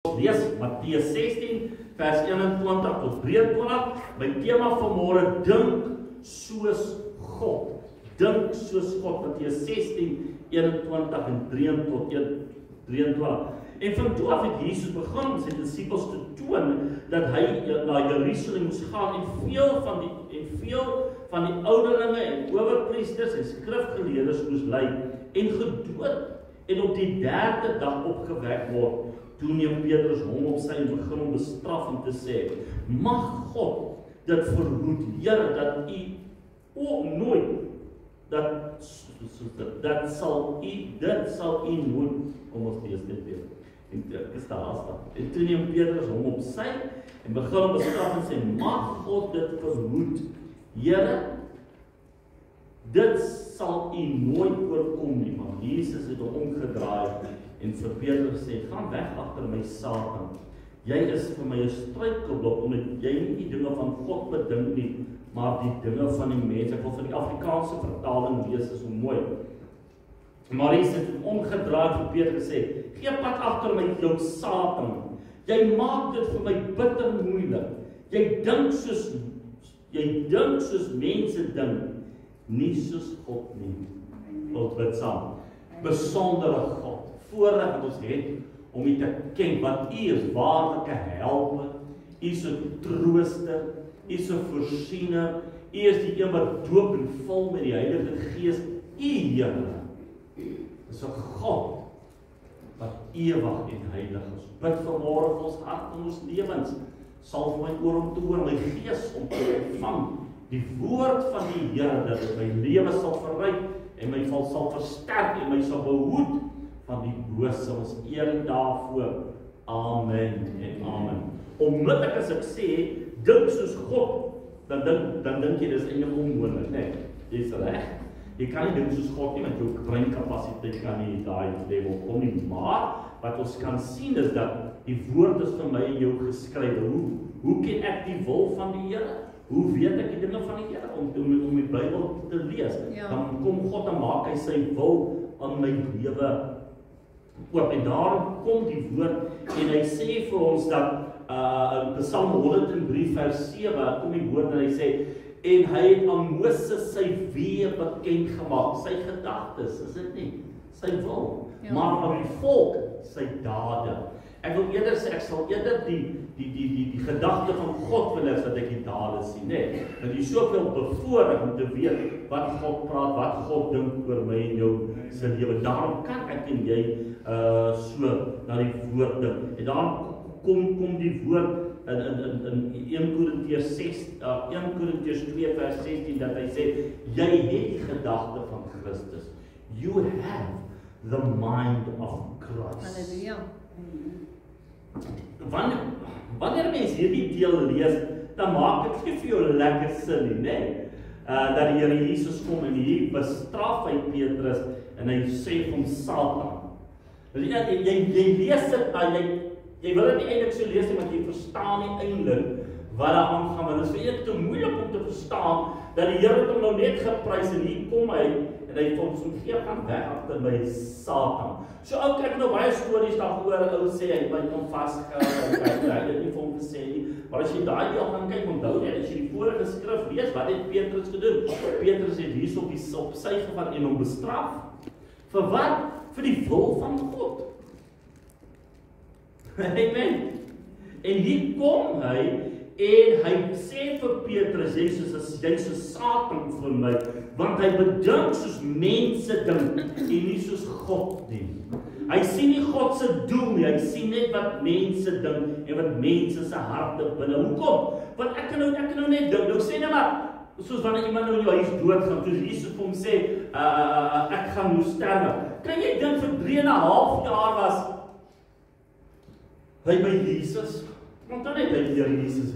Lees Matteus 16 vers 21 tot 23. My tema vanmôre, dink soos God. Dink soos God, Matteus 16, 21 en 3 tot 23. En van toe af het Jesus begin om sy disippels te toon dat hy na Jerusalem moes gaan en veel van die ouderlinge en owerpriesters en skrifgeleerdes moes ly en gedood en op die 3de dag opgewek word. Toe neem Petrus hom op sy en begin om bestraf en te sê, mag God dit verhoed, Here, dat u ook nooit, dit sal u nooit, kom ons lees dit weer, en toe neem Petrus hom op sy en begin om bestraf en sê, mag God dit verhoed, Here, dit sal u nooit oorkom nie, want Jesus het hom omgedraai en vir Petrus sê, gaan weg agter my Satan. Jy is vir my 'n struikelblok, omdat jy nie die dinge van God bedink nie, maar die dinge van die mense. Ek wil vir die Afrikaanse vertaling lees, is so mooi. Maar Jesus het omgedraai vir Petrus sê, gee pad agter my jou Satan. Jy maak dit vir my bitter moeilik. Jy dink soos mense dink, nie soos God nie. Ons bid saam. Besondere God. Voordat wat ons het, om u te ken, wat u is waarlike helper, u is 'n trooster, u is 'n voorsiener, u is die een wat doop en vul met die Heilige Gees, u Here, is 'n God, wat ewig en heilig is. Bid vanmôre vir ons hart en ons lewens, sal vir my oor om te hoor, my gees om te ontvang, die woord van die Here, dat dit my lewe sal verryk, en my sal versterk, en my sal behoed, van die bose, ons eer daarvoor. Amen en amen. Onmiddellik as ek sê, dink soos God, dan dink jy, dis eintlik onmoontlik, nee, dis reg. Jy kan nie dink soos God nie, want jou breinkapasiteit kan nie daai level kom nie, maar wat ons kan sien is dat die woord is vir my en jou geskrywe. Hoe ken ek die wil van die Here? Hoe weet ek die dinge van die Here? Om die Bybel te lees. Ja. Dan kom God en maak hy sy wil aan my lewe oop, en daarom kom die woord, en hy sê vir ons dat, Psalm 103 vers 7, kom die woord en hy sê, en hy het aan Moses sy weë bekend gemaak, sy gedagtes, is dit nie, sy wil, ja. Maar aan die volk, sy dade. Ek wil eerder sê, ek sal eerder die gedagte van God wil is, dat ek die dade sien, nee, dat jy soveel bevoorreg om te weet, wat God praat, wat God dink oor my en jou sy lewe. Daarom kan ek en jy so na die woord dink. En daarom kom die woord in 1 Korintiërs 2 vers 16, dat hy sê, jy het die gedagte van Christus. You have the mind of Christ. Halleluja. Wanneer mens hierdie deel lees, dan maak dit nie vir jou lekker sin nie, nee? Dat die Here Jesus kom en hier bestraf hy Petrus en hy sê vir hom Satan. Jy lees dit, jy wil dit nie eintlik so lees nie, want jy verstaan nie eintlik wat daar aangaan, want dit is vir eintlik te moeilik om te verstaan, dat die Here het hom nou net geprys en hier kom hy, en hy vir hom so gee gaan weg agter my Satan. So ou kyk nou baie stories daaroor, ou sê hy by hom vasgehou, hy het nie vir hom gesê nie, maar as jy daai deel gaan kyk, onthou net, as jy die vorige skrif lees, wat het Petrus gedoen? Petrus het hier op sy gevat en hom bestraf. Vir wat? Vir die wil van God. Amen. En hier kom hy, en hy sê vir Petrus, jy is so Satan vir my, want hy bedink soos mense dink, en nie soos God nie. Hy sien nie God se doel nie, hy sien net wat mense dink, en wat mense se harte binne. Hoekom? Want ek kan nou net dink, nou sê nou maar, soos wanneer iemand nou in jou huis doodgaan, toe Jesus vir hom sê, ek gaan nou sterwe. Kan jy dink vir 3,5 jaar was hy by Jesus? Want dan het hy die Here Jesus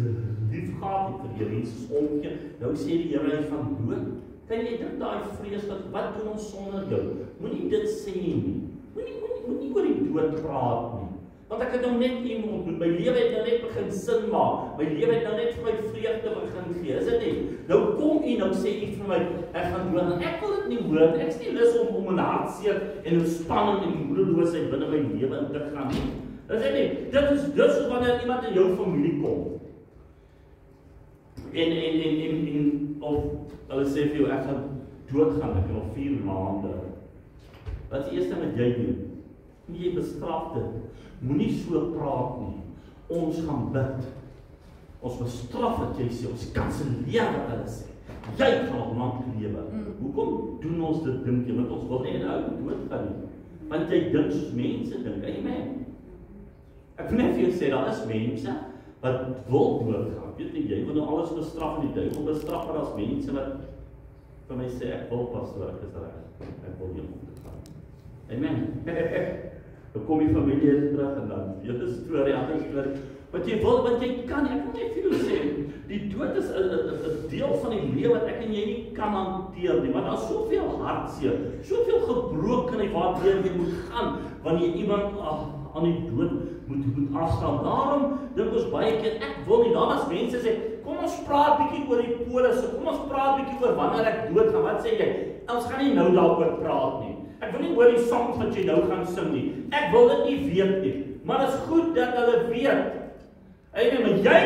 lief gehad, het vir Jesus omgee. Nou sê die Here hy van dood. Kan jy dink daai vrees dat wat doen ons sonder jou? Moenie dit sê nie. Moenie oor die dood praat nie. Want ek het nou net iemand ontmoet. My lewe het nou net begin sin maak. My lewe het nou net vir my vreugde begin gee. Is dit nie? Nou kom u, nou sê u vir my, ek gaan dood. En ek wil dit nie hoor. Ek is nie lus om 'n hartseer en 'n spanning en moedeloosheid binne my lewe in te gaan nie. Dis nie, dit is wanneer iemand in jou familie kom. Of hulle sê vir jou, ek gaan doodgaan, ek kan nog 4 maande. Wat is die eerste wat jy doen? Jy bestraf dit. Moenie so praat nie. Ons gaan bid. Ons bestraf wat jy sê, ons kanselleer wat hulle sê. Jy gaan nog lank lewe. Hoekom doen ons dit dink jy? Want ons wil nie 'n ou doodgaan nie. Want jy dink soos mense dink, amen. Ek wil net vir jou sê, daar is mense wat wil doodgaan. Weet nie, jy wil nou alles bestraf en die duiwel bestraf, maar as mense wat vir my sê, ek wil pastoor, ek is reg. Ek wil nie omgegaan. Amen. Dan kom die familie terug en dan weer 'n storie, ander storie. Want jy wil, want jy kan, ek wil net vir jou sê, die dood is 'n deel van die lewe wat ek en jy nie kan hanteer nie, want daar is soveel hartseer, soveel gebrokenheid waardeur jy moet gaan, wanneer iemand aan die dood moet afstaan. Daarom dink ons baie keer, ek wil nie, dan as mense sê, kom ons praat bietjie oor die polisse, kom ons praat bietjie oor wanneer ek dood gaan, wat sê jy? Ons gaan nie nou daaroor praat nie. Ek wil nie oor die songs wat jy nou gaan sing nie. Ek wil dit nie weet nie. Maar dit is goed dat hulle weet. Maar jy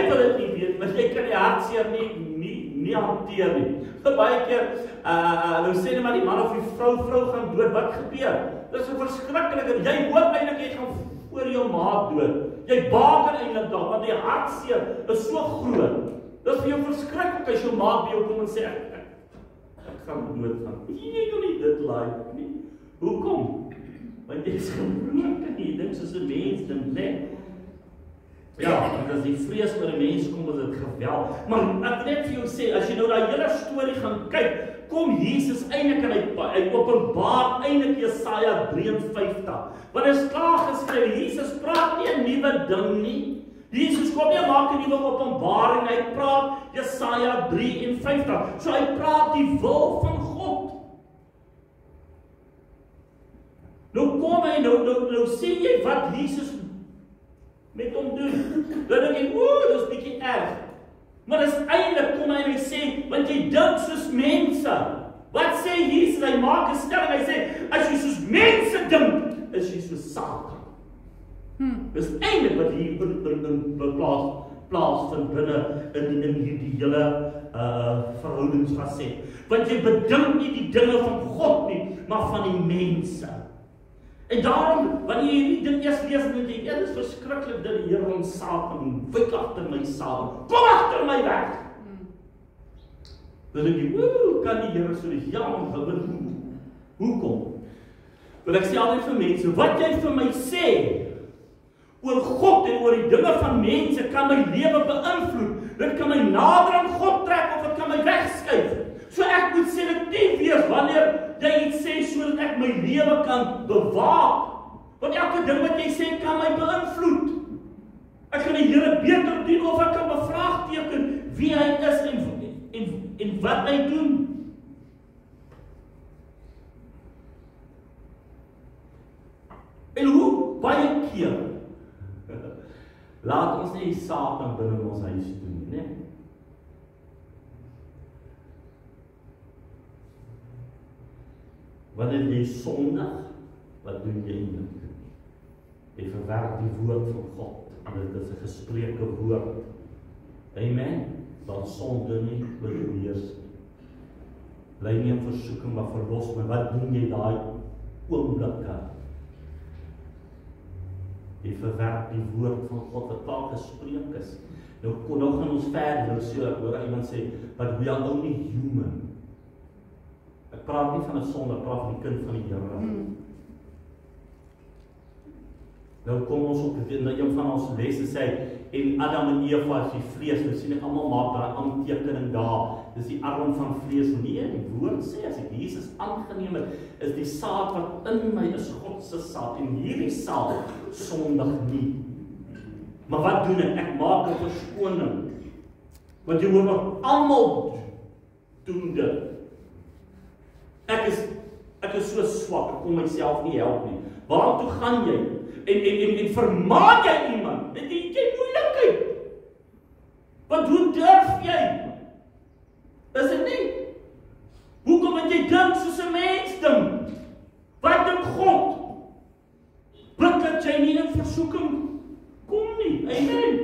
wil dit nie weet, want jy kan die hartseer nie hanteer nie. Baie keer, nou sê net maar die man of die vrou gaan dood, wat gebeur? Dit is so verskriklik, en jy hoop eintlik jy gaan voor jou maat dood. Jy baken eintlik daar, want die hartseer is so groot. Dit is vir jou verskriklik as jou maat by jou kom en sê, ek gaan doodgaan. Jy kan nie dit like nie. Hoekom? Want jy is gebroken, jy dink soos 'n mens dink, né? Ja, want as die vrees oor 'n mens kom, is dit geweld. Maar ek net vir jou sê, as jy nou daai hele storie gaan kyk, kom Jesus eintlik en hy openbaar eintlik Jesaja 53. Want dit is klaar geskryf, Jesus praat nie 'n nuwe ding nie. Jesus kom nie maak 'n nuwe openbaring, hy praat Jesaja 53. So hy praat die wil van God. Nou kom hy, nou sien jy wat Jesus met hom doen. Dan dink jy, dis bietjie erg. Maar dis eintlik kom hy en hy sê, want jy dink soos mense. Wat sê Jesus? Hy maak 'n stelling, hy sê, as jy soos mense dink, is jy soos Satan. Dis eintlik wat hier plaasvind binne in hierdie hele verhoudingsfaset. Want jy bedink nie die dinge van God nie, maar van die mense. En daarom, wanneer jy hierdie ding eers lees, dan dink jy, dit is verskriklik dat die Here ons Satan wyk agter my Satan. Kom agter my weg. Dan dink jy, kan die Here so die hoekom? Want ek sê altyd vir mense, wat jy vir my sê oor God en oor die dinge van mense kan my lewe beïnvloed. Dit kan my nader aan God trek of dit kan my wegskuif. So ek moet selektief wees wanneer jy iets sê sodat ek my lewe kan bewaak. Want elke ding wat jy sê kan my beïnvloed. Ek kan die Here beter dien of ek kan bevraagteken wie hy is en wat hy doen. En hoe baie keer laat ons nie Satan binne ons huis doen nie, né? Wanneer jy sondig, wat doen jy nie? Jy verwerp die woord van God, en dit is 'n gespreeke woord. Amen? Dan sonde nie beheers nie. Bly nie in versoeking, maar verlos my. Wat doen jy daai oomblikke? Jy verwerp die woord van God wat daar gespreek is. Nou gaan ons verder, so hoor iemand sê, but we are only human. Ek praat nie van 'n sonde, ek praat van die kind van die Here. Nou kom ons op een van ons lesse sê, en Adam en Eva is die vlees, nou sien ek almal maak daar 'n aantekening daar, dis die arm van vlees. Nee, die woord sê, as ek Jesus aangeneem het, is die saad wat in my is God se saad, en hierdie saad sondig nie. Maar wat doen ek? Ek maak 'n verskoning, want jy hoor almal doen dit. Ek is so swak, ek kon myself nie help nie. Waartoe gaan jy? En vermaan jy iemand? En jy moeilikheid. Want hoe durf jy? Is dit nie? Hoekom want jy dink soos 'n mens dink? Wat dink God? Bid dat jy nie in versoeking Amen.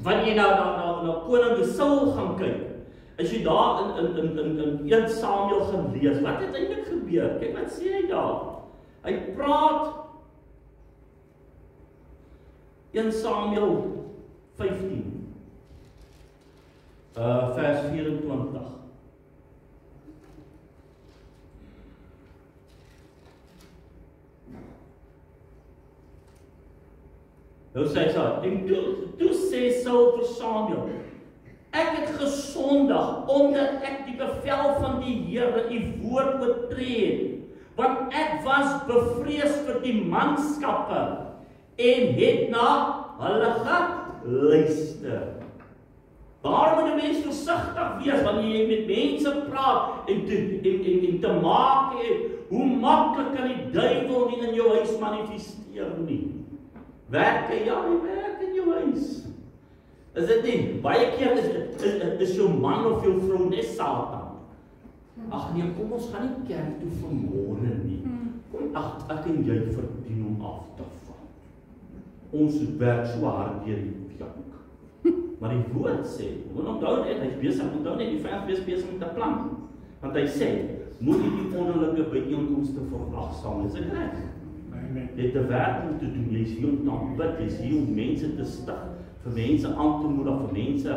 Wanneer jy na koning Saul gaan kyk, as jy daar in 1 Samuel gaan lees, wat het eintlik gebeur? Kyk wat sê hy daar. Hy praat 1 Samuel 15 vers 24. Nou sê hy so, en toe sê Saul vir Samuel, ek het gesondig, omdat ek die bevel van die Here, die woord oortree het, want ek was bevrees vir die manskappe, en het na hulle geluister. Daar moet 'n mens versigtig wees, wanneer jy met mense praat, en te maak het, hoe maklik kan die duiwel nie in jou huis manifesteer nie. Werk in jou huis. Is dit nie? Baie keer is jou man of jou vrou net Satan. Ag nee, kom ons gaan nie kerk toe vanmôre nie. Kom, ek en jy verdien om af te val. Ons werk so hard deur die week. Maar die woord sê, moet onthou net, hy's besig, onthou net, die vyand is besig met 'n plan. Want hy sê, moet jy die wonderlike byeenkomste verwagsaam, is dit reg? Jy het 'n werk om te doen, jy is hier om te bid, jy is hier om mense te stig, vir mense aan te moedig, vir mense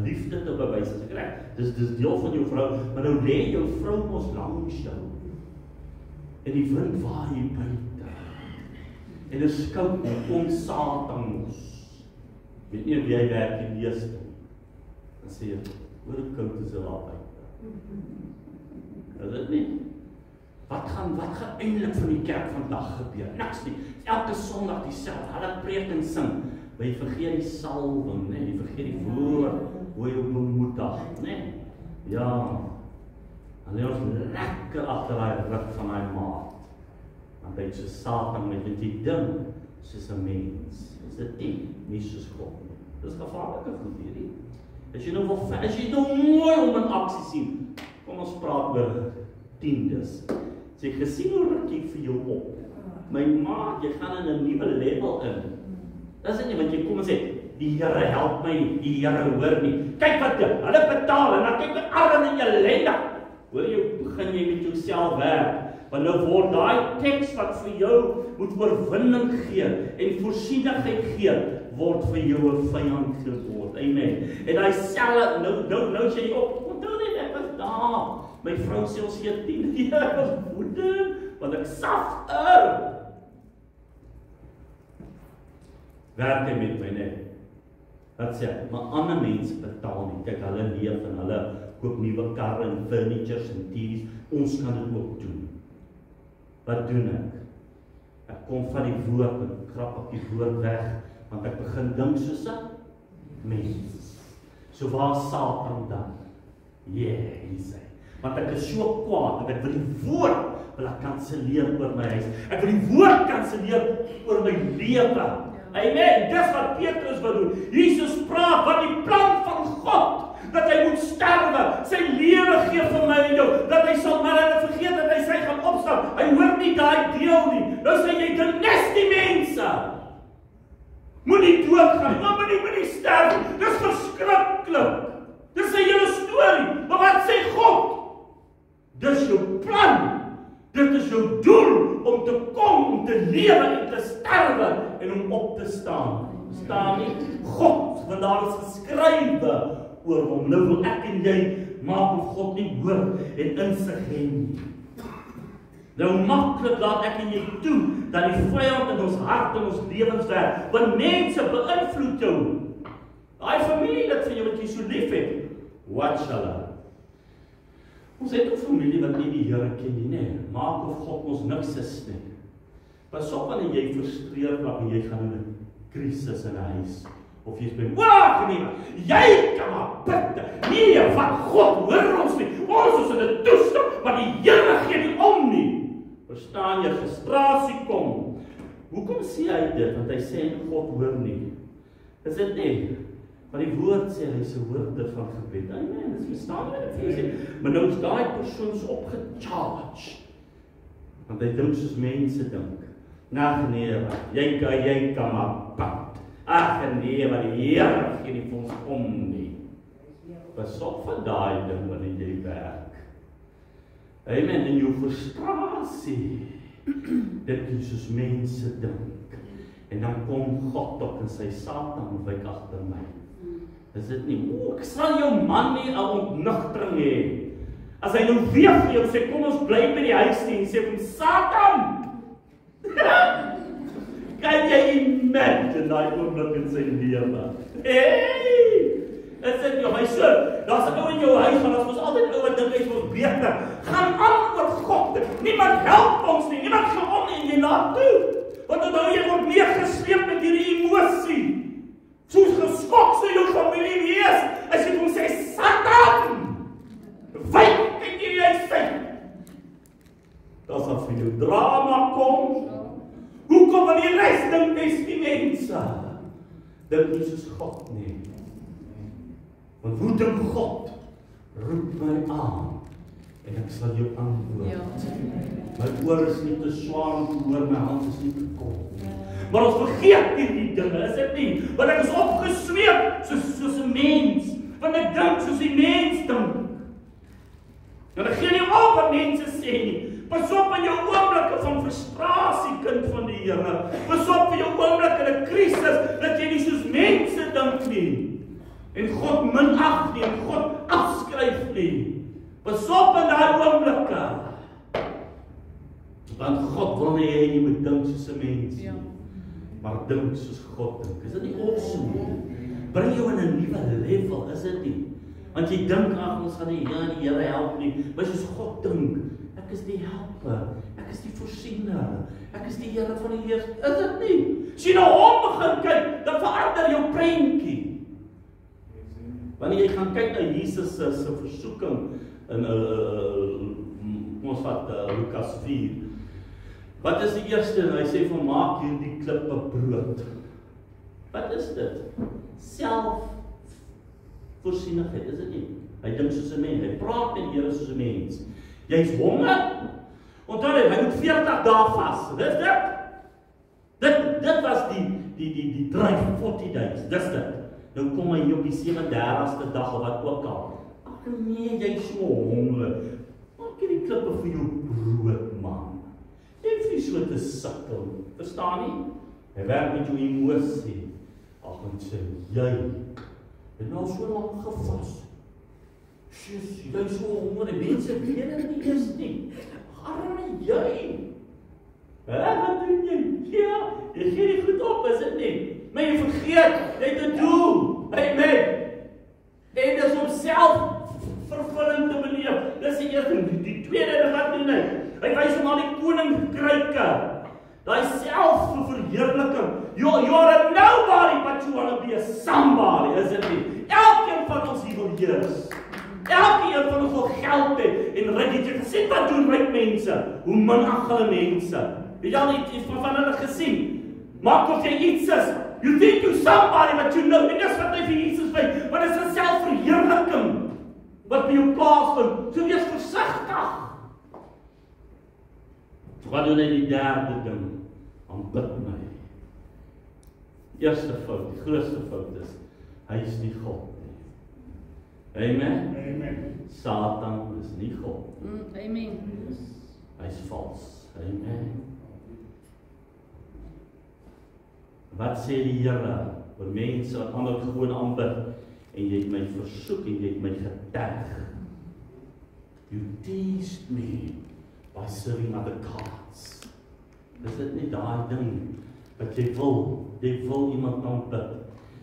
liefde te bewys, as ek reg. Dis deel van jou vrou, maar nou lê jou vrou mos langs jou. En die wind waai hier buite. En is koud, kom Satan mos. Weet nie of jy werk die eerste. Dan sê jy, hoor hoe koud is daar buite. Is dit nie? Wat gaan eintlik van die kerk vandag gebeur? Niks nie. Elke Sondag dieselfde. Hulle preek en sing. Maar jy vergeet die salwing, nee, jy vergeet die woord, hoe jy bemoedig, nee. Ja. En jy ons lekker agter daai rug van daai maat. Want hy so Satan met die ding soos 'n mens. Is dit nie soos God nie. Dis gevaarlike goed hierdie. As jy nou mooi om in aksie sien, kom ons praat oor tiendes. Sy gesien hoe rukkie vir jou op. My maat, jy gaan in 'n nuwe level in. Dis dit nie, want jy kom en sê, die Here help my nie, die Here hoor nie. Kyk wat hulle betaal, en dan kyk jy arm en ellendig. Hoor jy, begin jy met jouself werk. Want nou word daai teks wat vir jou moet oorwinning gee, en voorsienigheid gee, word vir jou 'n vyand geword. Amen. En hy selfe, nou sê jy op, onthou net, ek was daar. My vrou sê ons gee 10, die Here was woedend, want ek suffer. Werk hy met my net. Wat sê, maar ander mense betaal nie. Kyk, hulle leef en hulle koop nuwe karre en furnitures en TV's. Ons kan dit ook doen. Wat doen ek? Ek kom van die woord en krap op die woord weg, want ek begin dink soos 'n mens. So waar Satan dan? Hier is hy. Want ek is so kwaad, en ek wil die woord kanselleer oor my huis. Ek wil die woord kanselleer oor my lewe. Amen, dis wat Petrus wil doen. Jesus praat van die plan van God, dat hy moet sterwe, sy lewe gee vir my en jou, dat hy sal maar vergeet dat hy sy gaan opstaan. Hy hoor nie daai deel nie. Nou sê jy, dis die mense. Moenie doodgaan, maar moenie sterf. Dis verskriklik. Dis 'n hele storie. Maar wat sê God? Dis jou plan. Dit is jou doel om te kom, om te lewe en te sterwe en om op te staan. Staan nie God, want daar is geskrywe oor hom. Nou wil ek en jy maak of God nie hoor en insig hê nie. Nou maklik laat ek en jy toe dat die vyand in ons hart en ons lewens werk, want mense beïnvloed jou. Daai familie wat vir jou wat jy so lief het, watch hulle. Ons het 'n familie wat nie die Here ken nie, nee. Maak of God ons niks is nie. Pas op wanneer jy frustreerd raak en jy gaan in 'n krisis in 'n huis. Of jy sê, "Wag nee, jy kan maar bid. Nee, van God hoor ons nie. Ons is in 'n toestand, maar die Here gee nie om nie." Verstaan jy, frustrasie kom. Hoekom sê hy dit? Want hy sê God hoor nie. Is dit nie? Maar die woord sê hy is 'n hoorder van gebed. Amen, dis verstaan jy? Maar nou is daai persoon so opgecharge. Want hy dink soos mense dink. Ag nee, jy kan maar pad. Ag nee, maar die Here gee nie vir ons om nie. Pas op vir daai ding wanneer jy werk. Amen, in jou frustrasie, dit is soos mense dink. En dan kom God op en sy Satan wyk agter my. Is dit nie, ek sal jou man nie 'n ontnugtering hê. As hy nou weer vir jou sê, kom ons bly by die huis nie, en sê vir hom, Satan! Kan jy imagine daai oomblik in sy lewe? Hey! Is dit jou, my son, daar's 'n ou in jou huis, want ons altyd ou wat dink hy's ons beter. Gaan aan oor God. Niemand help ons nie, niemand gee om nie, en jy laat toe. Want onthou jy word meegesleep met hierdie emosie. Soos geskok sou jou familie wees, as jy hom sê, Satan! Wyk in hierdie huis uit. Daar sal vir jou drama kom. Hoekom van die res dink is die mense? Dink nie soos God nie. Want hoe dink God? Roep my aan en ek sal jou antwoord. My oor is nie te swaar om te hoor, my hand is nie te kom. Maar ons vergeet hierdie dinge, is dit nie? Want ek is opgesweep soos 'n mens. Want ek dink soos die mens dink. En ek gee nie op wat mense sê nie. Pas op in jou oomblikke van frustrasie, kind van die Here. Pas op vir jou oomblikke in 'n krisis, dat jy nie soos mense dink nie. En God minag nie, en God afskryf nie. Pas op in daai oomblikke. Want God wil nie hê jy moet dink soos 'n mens nie. Maar dink soos God dink. Is dit nie awesome nie? Bring jou in 'n nuwe level, is dit nie? Want jy dink, ag, ons gaan die Here help nie. Maar soos God dink, ek is die helper, ek is die voorsiener, ek is die Here van die Heer. Is dit nie? As jy na hom begin kyk, dan verander jou prentjie. Wanneer jy gaan kyk na Jesus se versoeking in ons vat Lukas 4. Wat is die eerste? Hy sê van maak hierdie klippe brood. Wat is dit? Selfvoorsienigheid, is dit nie? Hy dink soos 'n mens, hy praat met die Here soos 'n mens. Jy's honger? Onthou hy moet 40 dae vas. Dis dit. Dit was die dryf 40 days. Dis dit. Nou kom hy op die 37ste dag of wat ook al. Ag nee, jy's so honger. Maak hierdie klippe vir jou brood, man. Jy hoef nie so te sukkel. Verstaan nie? Hy werk met jou emosie. Ag, en sê jy het nou so lank gevas. Jy's so honger, die mense weet dit nie eens nie. Arme jy. Wat doen jy? Ja, jy gee nie goed op, is dit nie? Maar jy vergeet, jy het 'n doel. Amen. En dis om selfvervulling te beleef. Dis die eerste. Die tweede, wat doen hy? Hy wys hom aan die koninkryke. Daai selfverheerliking. You're a nobody, but you want to be a somebody, is dit nie? Elkeen van ons hier wil heers. Elkeen van ons wil geld hê. En ryk jy gesien wat doen ryk mense? Hoe minag hulle mense? Het jy al iets van hulle gesien? Maak of jy iets is. You think you're somebody, but you know. En dis wat hy vir Jesus sê. Want dit is 'n selfverheerliking wat by jou plaasvind. So wees versigtig. Wat doen hy die derde ding? Aanbid my. Eerste fout, die grootste fout is, hy is nie God nie. Amen? Amen. Satan is nie God. Amen. Hy is vals. Amen. Wat sê die Here vir mense wat ander gewoon aanbid en jy het my versoek en jy het my geterg. You teased me by serving other gods. Is dit nie daai ding wat jy wil iemand aanbid?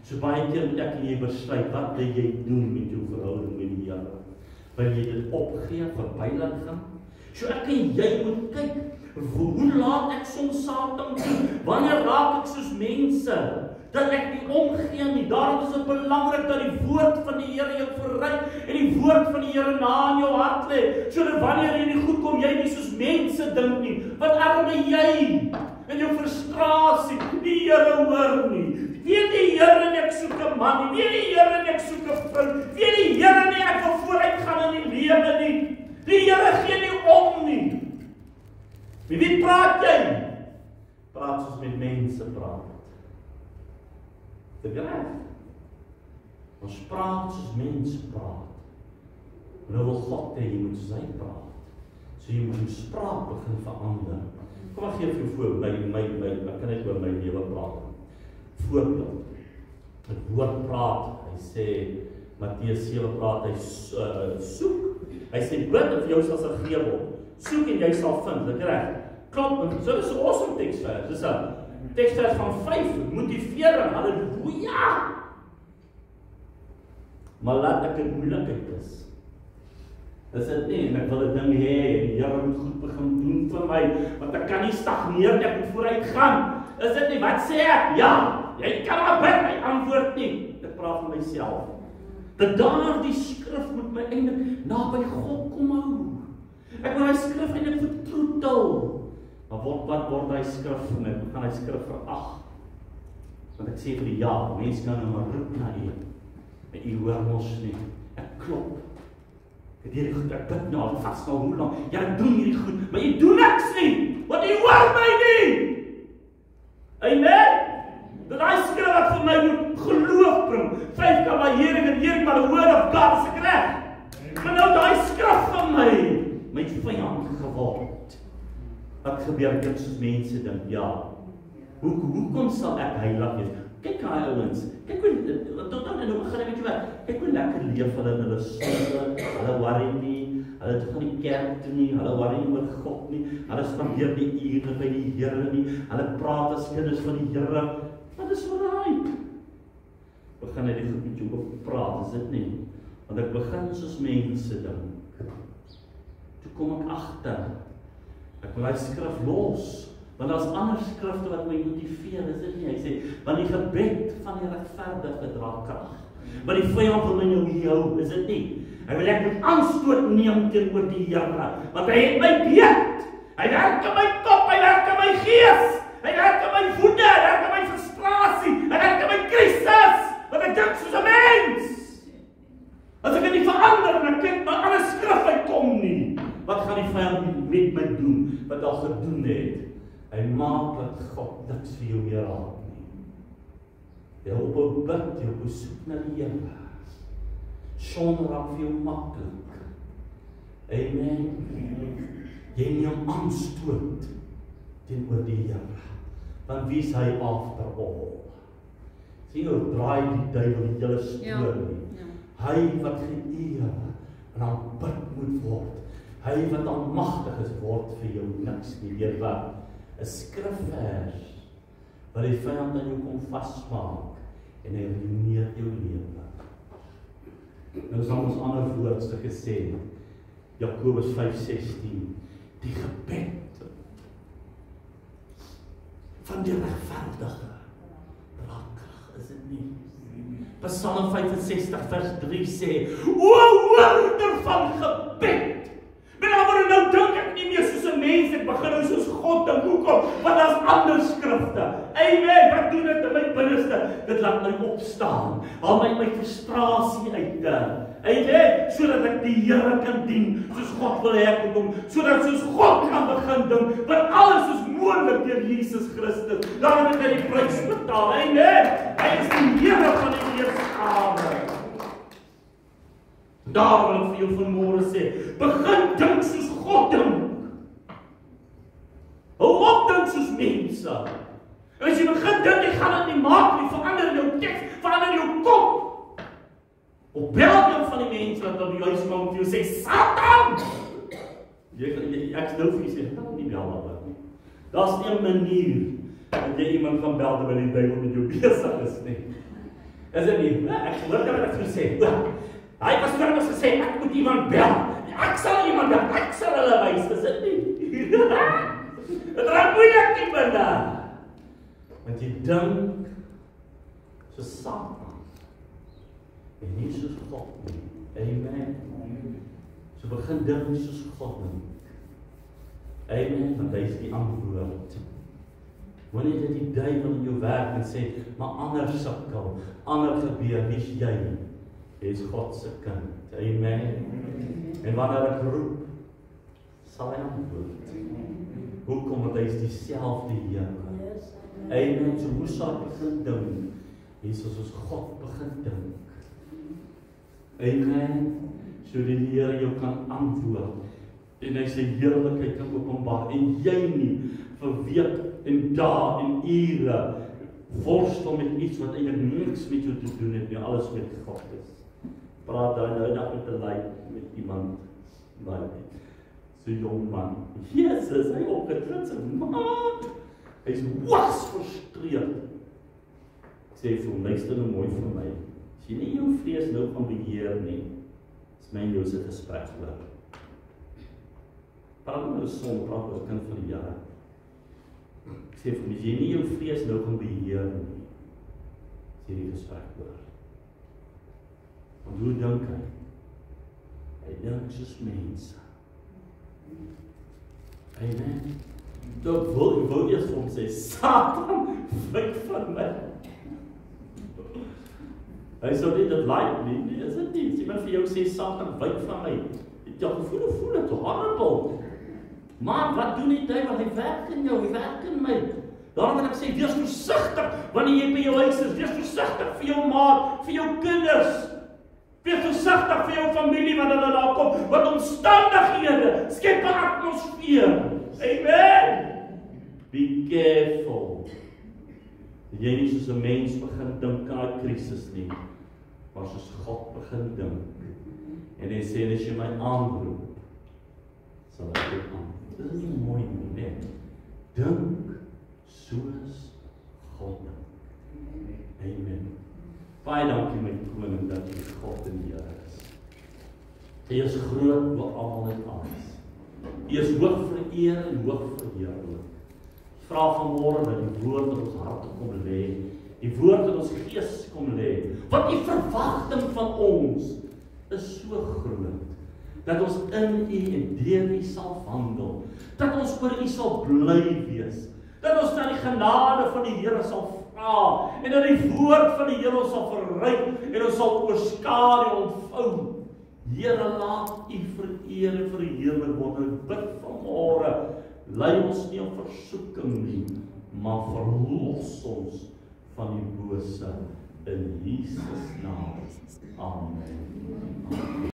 So baie keer moet ek en jy besluit, wat wil jy doen met jou verhouding met die Here? Wil jy dit opgee, verby laat gaan? So ek en jy moet kyk, hoe laat ek soms Satan toe? Wanneer raak ek soos mense? Dat ek nie omgee nie. Daarom is dit belangrik dat die woord van die Here jou verryk en die woord van die Here na in jou hart lê. Sodat wanneer jy nie goed kom, jy nie soos mense dink nie. Wat arme jy in jou frustrasie, die Here hoor nie. Weet die Here nie ek soek 'n man nie. Weet die Here nie ek soek 'n vrou. Weet die Here nie ek wil vooruit gaan in die lewe nie. Die Here gee nie om nie. Met wie praat jy? praat soos met mense praat. Dit reg. Ons praat soos mense praat. Nou wil God hê jy moet soos hy praat. So jy moet jou spraak begin verander. Kom ek gee vir jou voorbeeld, ek kan net oor my lewe praat. Voorbeeld. Het woord praat, hy sê, Matteus 7 praat, hy soek. Hy sê, bid en vir jou sal gegee word. Soek en jy sal vind, dit reg. Klop, so dis 'n awesome teksvers. Dis 'n teksvers van 5, motivering, halleluja. Maar laat ek dit moeilikheid is. Dis dit nie, en ek wil 'n ding hê, en die Here moet goed begin doen vir my, want ek kan nie stagneer, ek moet vooruit gaan. Is dit nie, wat sê ek? Ja, jy kan maar bid, my antwoord nie. Ek praat vir myself. Dat daardie skrif moet my eintlik naby God kom hou. Ek wil hy skrif eintlik vertroetel. Maar wat word hy skrif vir my? Gaan hy skrif verag? Want ek sê vir die ja, mense kan nou maar roep na U. En U hoor mos nie. Ek klop. Ek hierdie goed, ek bid nou al vas nou hoe lank. Ja, ek doen hierdie goed, maar U doen niks nie. Want U hoor my nie. Amen. Dat hy skrif wat vir my moet geloof bring. Faith come by hearing and hearing by the word of God, is ek reg? Maar nou daai skrif van my vyand geword. Wat gebeur, ek het soos mense dink, ja. Hoekom sal ek heilig wees? Kyk daai ouens, kyk hoe, tot dan en nou begin ek met jy wat, kyk hoe lekker leef hulle in hulle sonde, hulle worry nie, hulle gaan nie kerk toe nie, hulle worry nie oor God nie, hulle spandeer die ure by die Here nie, hulle praat as kinders van die Here. Wat is right? Begin hy die goed met jou praat, is dit nie? Want ek begin soos mense dink. Toe kom ek agter, ek wil hy skrif los, want daar's ander skrifte wat my motiveer, is dit nie? Hy sê, want die gebed van die regverdige dra krag. Maar die vyand wil my nou hou, is dit nie? Hy wil ek moet aanstoot neem teenoor die Here, want hy het my beet. Hy werk in my kop, hy werk in my gees, hy werk in my woede, hy werk in my frustrasie, hy werk in my krisis, want ek dink soos 'n mens. As ek nie verander en ek kyk maar alle skrif uitkom nie, wat gaan die vyand met my doen, wat al gedoen het? Hy maak dat God niks vir jou meer raak nie. Jy ophou bid, jy ophou soek na die Here. Sonde raak vir jou maklik. Amen. Jy neem aanstoot teenoor die Here. Want wie is hy after all? Sien hoe draai die duiwel die hele storie. Hy wat geëer en aanbid moet word. Hy wat almagtig is, word vir jou niks nie. Weet wat? 'n Skrifvers wat die vyand aan jou kom vasmaak en hy ruïneer jou lewe. Nou is ons ander woordste gesê, Jakobus 5:16, die gebed van die regverdige dra krag, is dit nie? Psalm 65 vers 3 sê, o hoorder van gebed. Maar nou dink ek nie meer soos 'n mens, ek begin nou soos God dink, hoekom? Want daar's ander skrifte. Amen, wat doen dit in my binneste? Dit laat my opstaan, haal my frustrasie uit. Amen, sodat ek die Here kan dien, soos God wil hê ek moet doen, sodat soos God kan begin doen, want alles is moontlik deur Jesus Christus. Daarom het hy die prys betaal. Amen. Hy is die Here van die heerskare. Daar wil ek vir jou vanmôre sê, begin dink soos God dink. Hou op dink soos mense. En as jy begin dink, jy gaan dit nie maak nie, verander jou teks, verander jou kop. Op bel jou van die mense wat op die huis kom vir jou sê, Satan! Ek nou vir jy sê, kan nie bel dat nie. Daar's nie 'n manier dat jy iemand kan bel terwyl die duiwel met jou besig is nie. Is dit nie? Ek hoor dat ek vir sê, hy pastoor het gesê, ek moet iemand bel. Ek sal iemand bel, ek sal hulle wys, is dit nie? Het raak moeilik nie binne. Want jy dink soos Satan en nie soos God nie. Amen. So begin dink soos God dink. Amen, want hy is die antwoord. Wanneer dit die duiwel in jou werk en sê, maar ander sukkel, ander gebeur, wie is jy? Jy is God se kind. Amen. En wanneer ek roep, sal hy antwoord. Hoekom? Want hy is dieselfde Here. Amen. So moes ek begin dink. Jesus, ons God begin dink. Amen. So die Here jou kan antwoord. En hy sy heerlikheid kan openbaar. En jy nie vir week en dae en ure worstel met iets wat eintlik niks met jou te doen het nie, alles met God is. Praat daai nou dag met 'n lyn met iemand, so jong man. Jesus, hy opgetrits en man, hy's was frustreerd. Ek sê vir hom, luister nou mooi vir my. As jy nie jou vrees nou gaan beheer nie, is my en jou se gesprek hoor. Praat met 'n son, praat met 'n kind van die Here. Ek sê vir hom, as jy nie jou vrees nou gaan beheer nie, is hierdie gesprek hoor. Want hoe dink hy? Hy dink soos mense. Amen. Ek wil eers vir hom sê, Satan, wyk van my. Hy sou dit like nie, is dit nie? As iemand vir jou sê, Satan, wyk van my. Het jy voel dit horrible. Maar wat doen die duiwel? Hy werk in jou, hy werk in my. Daarom wil ek sê, wees versigtig wanneer jy by jou huis is. Wees versigtig vir jou maat, vir jou kinders. Wees versigtig vir jou familie wat hulle daar kom. Want omstandighede skep 'n atmosfeer. Amen. Be careful. Dat jy nie soos 'n mens begin dink aan 'n krisis nie, maar soos God begin dink. En hy sê, as jy my aanroep, sal ek jou aanroep. Dit is nie mooi nie, nee. Dink soos God dink. Amen. Baie dankie my koning dat jy God in die Here is. Hy is groot oor almal en alles. Hy is hoog vereer en hoog verheerlik. Vra vanmôre dat die woord in ons harte kom lê, die woord in ons gees kom lê. Want die verwagting van ons is so groot, dat ons in U en deur U sal wandel, dat ons oor U sal bly wees, dat ons na die genade van die Here sal vra, en dat die woord van die Here ons sal verryk, en ons sal oorskadu ontvou. Here, laat U vereer en verheerlik word. Ek bid vanmôre, lei ons nie op versoeking nie, maar verlos ons van die bose in Jesus naam. Amen.